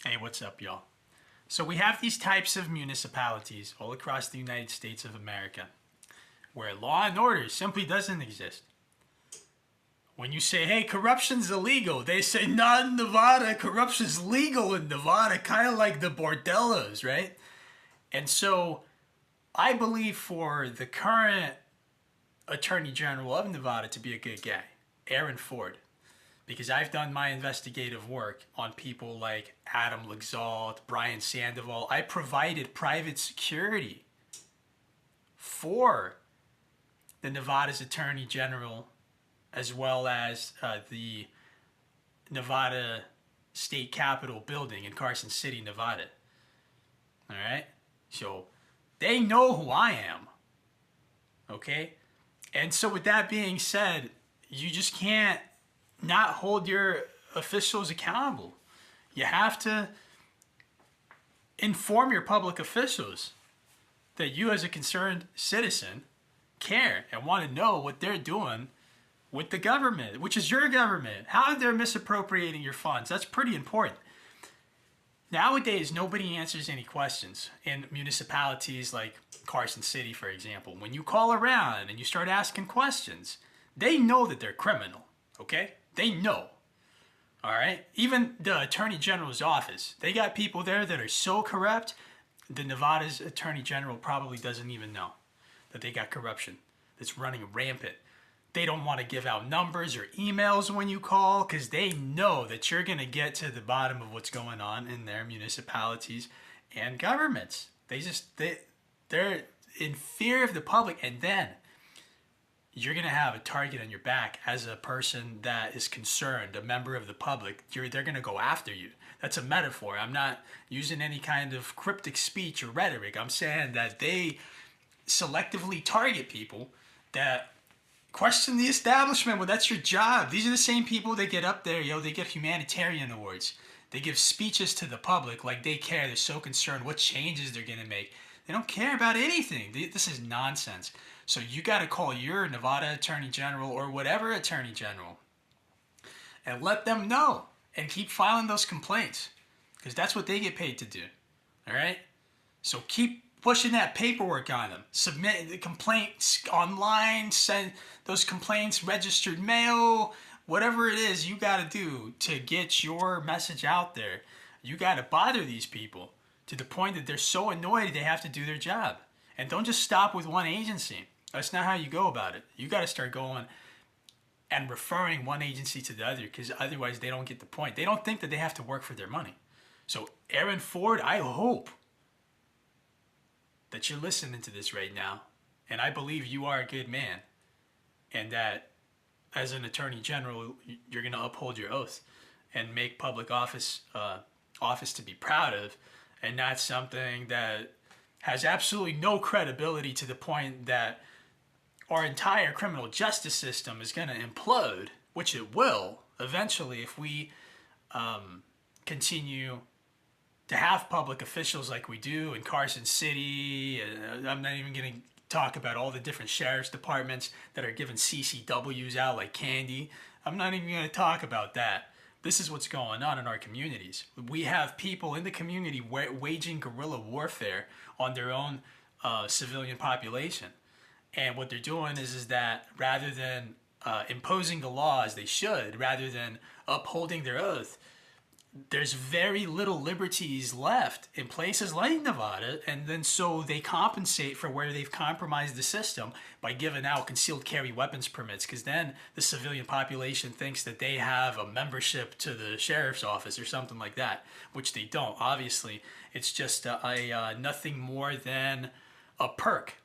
Hey, what's up, y'all? So we have these types of municipalities all across the United States of America where law and order simply doesn't exist. When you say, hey, corruption's illegal, they say, not in Nevada, corruption's legal in Nevada, kind of like the bordellos, right? And so I believe for the current Attorney General of Nevada to be a good guy, Aaron Ford, because I've done my investigative work on people like Adam Laxalt, Brian Sandoval. I provided private security for the Nevada's Attorney General as well as the Nevada State Capitol building in Carson City, Nevada. All right? So they know who I am. Okay? And so with that being said, you just can't not hold your officials accountable. You have to inform your public officials that you as a concerned citizen care and want to know what they're doing with the government, which is your government, how they're misappropriating your funds. That's pretty important. Nowadays, nobody answers any questions in municipalities like Carson City, for example. When you call around and you start asking questions, they know that they're criminal, okay? They know, all right? Even the Attorney General's office, they got people there that are so corrupt, the Nevada's Attorney General probably doesn't even know that they got corruption that's running rampant. They don't want to give out numbers or emails when you call because they know that you're going to get to the bottom of what's going on in their municipalities and governments. They're in fear of the public, and then you're going to have a target on your back as a person that is concerned, a member of the public. They're going to go after you. That's a metaphor. I'm not using any kind of cryptic speech or rhetoric. I'm saying that they selectively target people that question the establishment. Well, that's your job. These are the same people that get up there, they get humanitarian awards. They give speeches to the public like they care. They're so concerned what changes they're going to make. They don't care about anything. This is nonsense. So you got to call your Nevada Attorney General or whatever Attorney General and let them know and keep filing those complaints because that's what they get paid to do. All right? So keep pushing that paperwork on them. Submit the complaints online, send those complaints registered mail, whatever it is you got to do to get your message out there. You got to bother these people to the point that they're so annoyed they have to do their job. And don't just stop with one agency. That's not how you go about it. You got to start going and referring one agency to the other because otherwise they don't get the point. They don't think that they have to work for their money. So Aaron Ford, I hope that you're listening to this right now, and I believe you are a good man, and that as an Attorney General, you're going to uphold your oath and make public office to be proud of, and not something that has absolutely no credibility to the point that our entire criminal justice system is going to implode, which it will eventually if we continue to have public officials like we do in Carson City. I'm not even going to talk about all the different sheriff's departments that are giving CCWs out like candy. I'm not even going to talk about that. This is what's going on in our communities. We have people in the community waging guerrilla warfare on their own civilian population. And what they're doing is that rather than imposing the law as they should, rather than upholding their oath, there's very little liberties left in places like Nevada, and then so they compensate for where they've compromised the system by giving out concealed carry weapons permits, because then the civilian population thinks that they have a membership to the sheriff's office or something like that, which they don't. Obviously, it's just nothing more than a perk.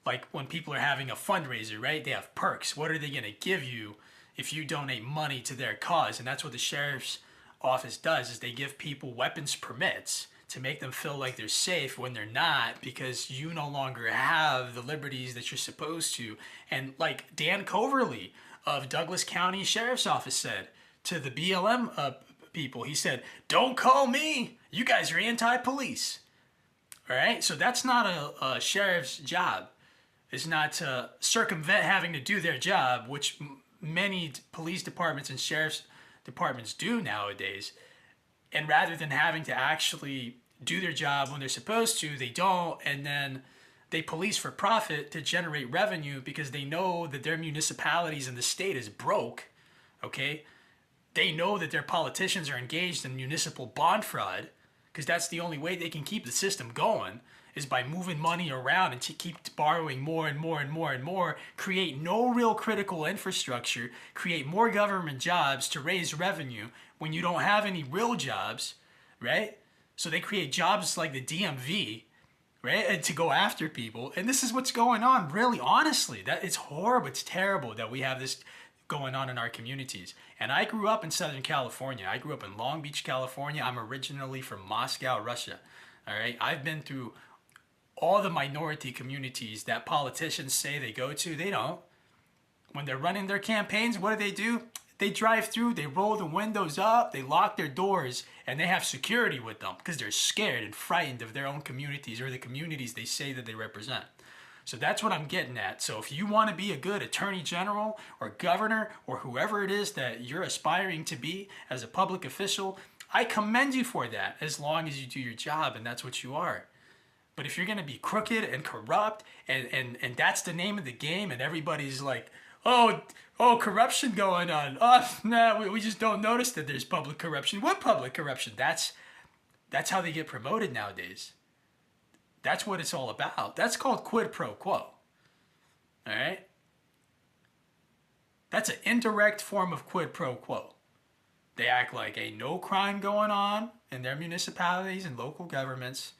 Like when people are having a fundraiser, right? They have perks. What are they going to give you if you donate money to their cause? And that's what the sheriff's office does, is they give people weapons permits to make them feel like they're safe when they're not, because you no longer have the liberties that you're supposed to. And like Dan Coverly of Douglas County Sheriff's Office said to the BLM people, he said, don't call me, you guys are anti-police. All right, so that's not a sheriff's job. It's not to circumvent having to do their job, which many police departments and sheriff's departments do nowadays. And rather than having to actually do their job when they're supposed to, they don't. And then they police for profit to generate revenue because they know that their municipalities and the state is broke. Okay? They know that their politicians are engaged in municipal bond fraud because that's the only way they can keep the system going is by moving money around and to keep borrowing more and more and more and more, create no real critical infrastructure, create more government jobs to raise revenue when you don't have any real jobs, right? So they create jobs like the DMV, right? And to go after people. And this is what's going on, really, honestly. That it's horrible, it's terrible that we have this going on in our communities. And I grew up in Southern California. I grew up in Long Beach, California. I'm originally from Moscow, Russia. All right? I've been through all the minority communities that politicians say they go to. They don't. When they're running their campaigns, what do? They drive through, they roll the windows up, they lock their doors, and they have security with them because they're scared and frightened of their own communities or the communities they say that they represent. So that's what I'm getting at. So if you want to be a good attorney general or governor or whoever it is that you're aspiring to be as a public official, I commend you for that as long as you do your job, and that's what you are. But if you're going to be crooked and corrupt and that's the name of the game and everybody's like, oh, corruption going on. Oh, no, we just don't notice that there's public corruption. What public corruption? That's how they get promoted nowadays. That's what it's all about. That's called quid pro quo. All right? That's an indirect form of quid pro quo. They act like ain't no crime going on in their municipalities and local governments,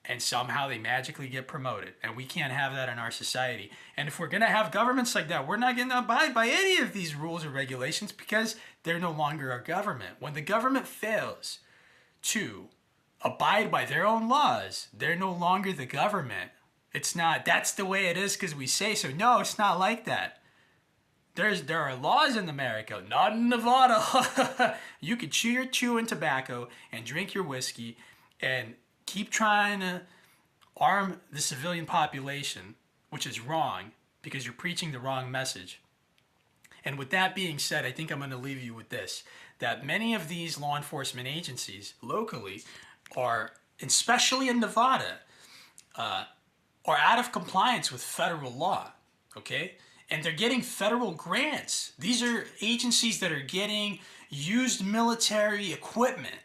and somehow they magically get promoted. And we can't have that in our society. And if we're going to have governments like that, we're not going to abide by any of these rules or regulations because they're no longer a government. When the government fails to abide by their own laws, they're no longer the government. It's not, that's the way it is because we say so. No, it's not like that. There are laws in America, not in Nevada. You could chew your chewing tobacco and drink your whiskey and keep trying to arm the civilian population, which is wrong because you're preaching the wrong message. And with that being said, I think I'm going to leave you with this, that many of these law enforcement agencies locally are, especially in Nevada, are out of compliance with federal law, okay? And they're getting federal grants. These are agencies that are getting used military equipment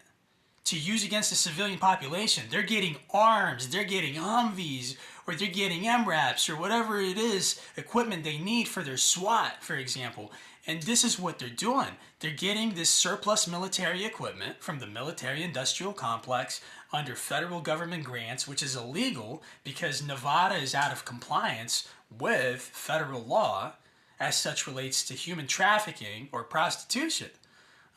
to use against the civilian population. They're getting arms, they're getting Humvees, or they're getting MRAPs, or whatever it is, equipment they need for their SWAT, for example. And this is what they're doing. They're getting this surplus military equipment from the military-industrial complex under federal government grants, which is illegal because Nevada is out of compliance with federal law as such relates to human trafficking or prostitution.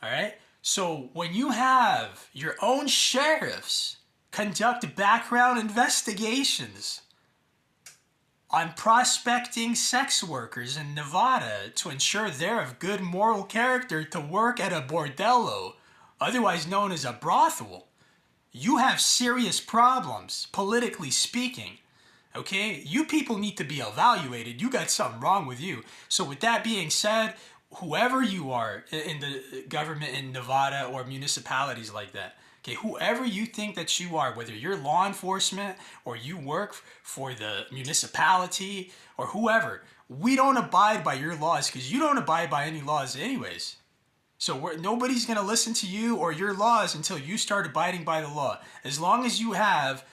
All right? So when you have your own sheriffs conduct background investigations on prospecting sex workers in Nevada to ensure they're of good moral character to work at a bordello, otherwise known as a brothel, you have serious problems, politically speaking. Okay? You people need to be evaluated. You got something wrong with you. So with that being said, whoever you are in the government in Nevada or municipalities like that, okay, whoever you think that you are, whether you're law enforcement or you work for the municipality or whoever, we don't abide by your laws because you don't abide by any laws anyways. So nobody's going to listen to you or your laws until you start abiding by the law. As long as you have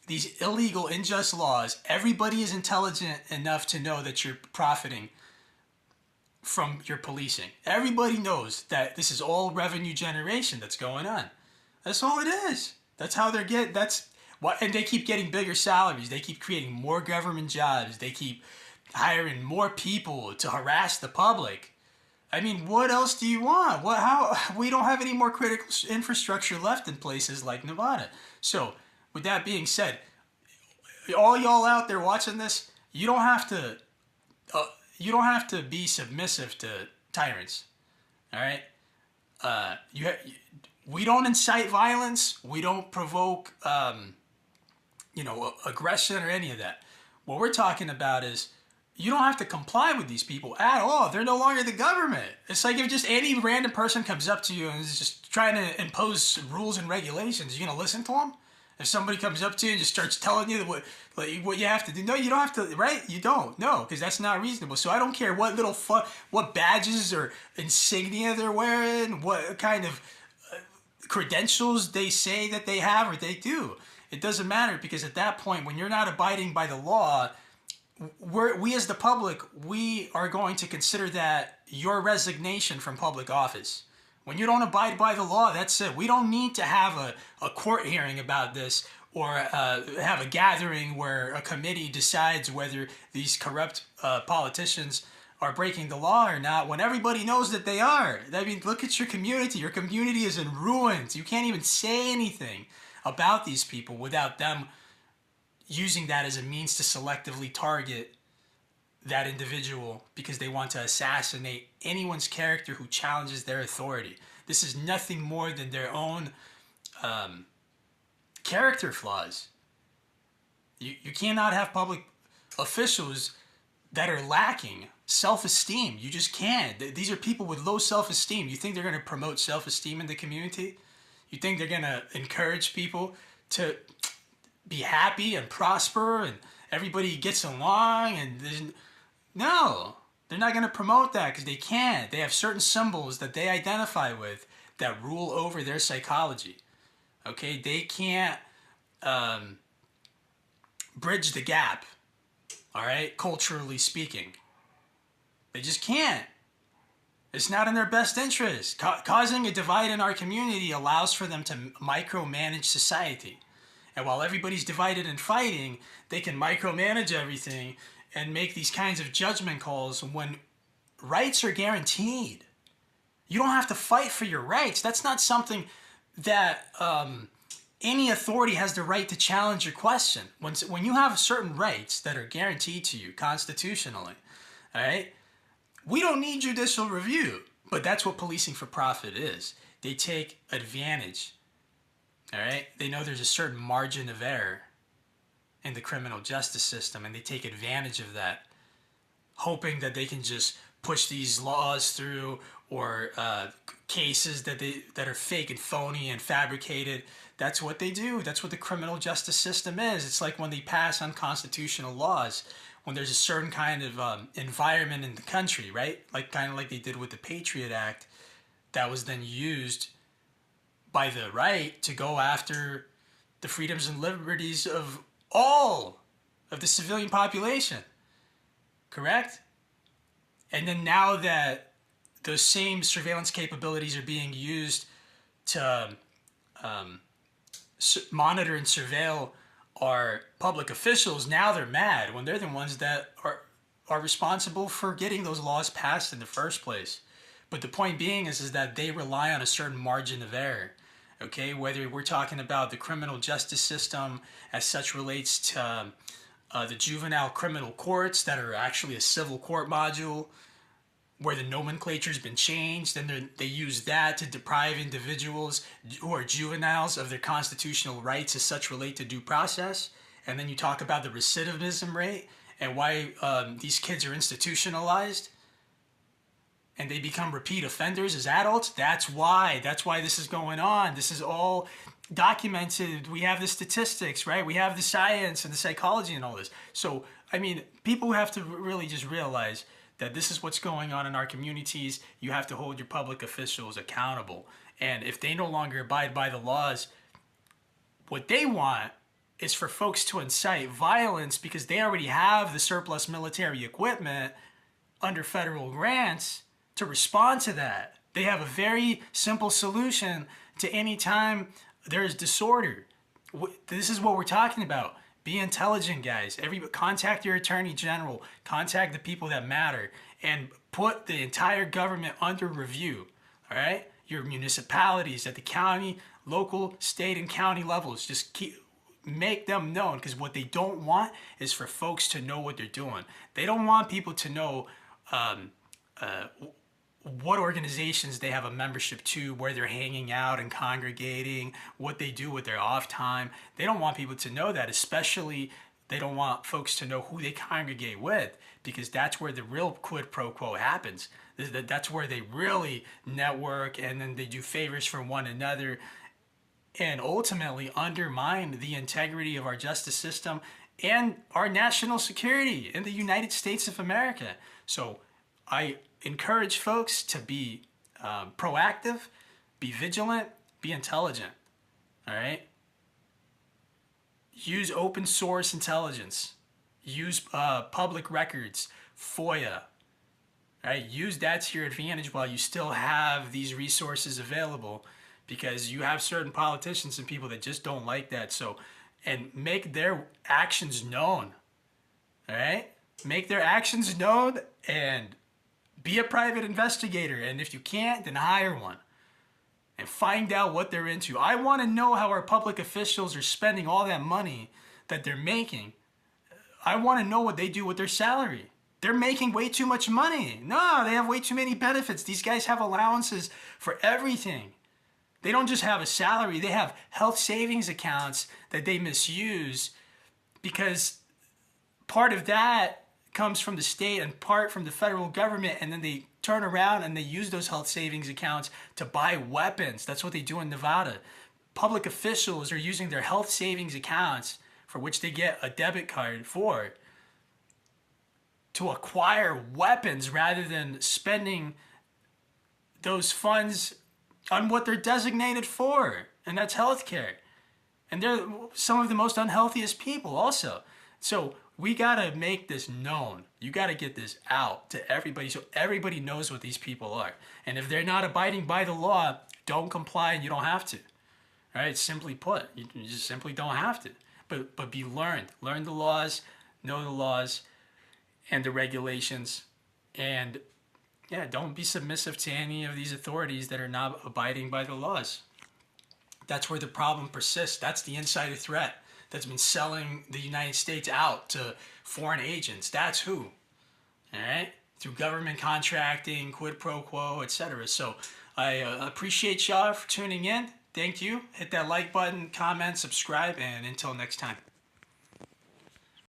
these illegal, unjust laws, everybody is intelligent enough to know that you're profiting from your policing. Everybody knows that this is all revenue generation that's going on. That's all it is. That's how they're getting, that's what, and they keep getting bigger salaries. They keep creating more government jobs. They keep hiring more people to harass the public. I mean, what else do you want? We don't have any more critical infrastructure left in places like Nevada. So, with that being said, all y'all out there watching this, you don't have to be submissive to tyrants. All right? We don't incite violence. We don't provoke, aggression or any of that. What we're talking about is, you don't have to comply with these people at all. They're no longer the government. It's like if just any random person comes up to you and is just trying to impose rules and regulations, you gonna listen to them? If somebody comes up to you and just starts telling you what you have to do, no, you don't have to, right? You don't, no, because that's not reasonable. So I don't care what what badges or insignia they're wearing, what kind of credentials they say that they have or they do. It doesn't matter, because at that point, when you're not abiding by the law, we as the public, we are going to consider that your resignation from public office. When you don't abide by the law, that's it. We don't need to have a court hearing about this, or have a gathering where a committee decides whether these corrupt politicians are breaking the law or not, when everybody knows that they are. I mean, look at your community. Your community is in ruins. You can't even say anything about these people without them using that as a means to selectively target that individual because they want to assassinate anyone's character who challenges their authority. This is nothing more than their own character flaws. You cannot have public officials that are lacking self-esteem. You just can't. These are people with low self-esteem. You think they're going to promote self-esteem in the community? You think they're going to encourage people to be happy and prosper and everybody gets along? And no, they're not going to promote that because they can't. They have certain symbols that they identify with that rule over their psychology. Okay, they can't bridge the gap, all right, culturally speaking. They just can't. It's not in their best interest. Causing a divide in our community allows for them to micromanage society. And while everybody's divided and fighting, they can micromanage everything and make these kinds of judgment calls when rights are guaranteed. You don't have to fight for your rights. That's not something that any authority has the right to challenge your question. When you have certain rights that are guaranteed to you constitutionally, all right, we don't need judicial review. But that's what policing for profit is. They take advantage. All right? They know there's a certain margin of error in the criminal justice system, and they take advantage of that, hoping that they can just push these laws through, or cases that are fake and phony and fabricated. That's what they do. That's what the criminal justice system is. It's like when they pass unconstitutional laws, when there's a certain kind of environment in the country, right? Kind of like they did with the Patriot Act, that was then used by the right to go after the freedoms and liberties of all of the civilian population. Correct? And then now that those same surveillance capabilities are being used to monitor and surveil our public officials, now they're mad when they're the ones that are responsible for getting those laws passed in the first place. But the point being is that they rely on a certain margin of error. Okay, whether we're talking about the criminal justice system as such relates to the juvenile criminal courts that are actually a civil court module, where the nomenclature's been changed, and they use that to deprive individuals who are juveniles of their constitutional rights as such relate to due process. And then you talk about the recidivism rate and why these kids are institutionalized and they become repeat offenders as adults. That's why this is going on. This is all documented. We have the statistics, right? We have the science and the psychology and all this. So, I mean, people have to really just realize that this is what's going on in our communities. You have to hold your public officials accountable. And if they no longer abide by the laws, what they want is for folks to incite violence because they already have the surplus military equipment under federal grants to respond to that. They have a very simple solution to any time there's disorder. This is what we're talking about. Be intelligent, guys. Contact your attorney general. Contact the people that matter. And put the entire government under review. All right? Your municipalities at the county, local, state, and county levels. Just make them known. Because what they don't want is for folks to know what they're doing. They don't want people to know what organizations they have a membership to, where they're hanging out and congregating, what they do with their off time. They don't want people to know that, especially They don't want folks to know who they congregate with, because that's where the real quid pro quo happens. That's where they really network, and then they do favors for one another, and ultimately undermine the integrity of our justice system and our national security in the United States of America. So I encourage folks to be proactive, be vigilant, be intelligent. All right? Use open source intelligence. Use public records, FOIA. Right? Use that to your advantage while you still have these resources available, because you have certain politicians and people that just don't like that. So, and make their actions known. All right? Make their actions known and be a private investigator. And if you can't, then hire one and find out what they're into. I want to know how our public officials are spending all that money that they're making. I want to know what they do with their salary. They're making way too much money. No, they have way too many benefits. These guys have allowances for everything. They don't just have a salary. They have health savings accounts that they misuse, because part of that comes from the state and part from the federal government, and then they turn around and they use those health savings accounts to buy weapons. That's what they do in Nevada. Public officials are using their health savings accounts, for which they get a debit card for, to acquire weapons rather than spending those funds on what they're designated for, and that's healthcare. And they're some of the most unhealthiest people also. So we gotta make this known. You gotta get this out to everybody, so everybody knows what these people are. And if they're not abiding by the law, don't comply, and you don't have to. All right, simply put, you just simply don't have to. But be learned. Learn the laws, know the laws and the regulations, and yeah, don't be submissive to any of these authorities that are not abiding by the laws. That's where the problem persists. That's the insider threat that's been selling the United States out to foreign agents. That's who. All right? Through government contracting, quid pro quo, etc. So I appreciate y'all for tuning in. Thank you. Hit that like button, comment, subscribe, and until next time.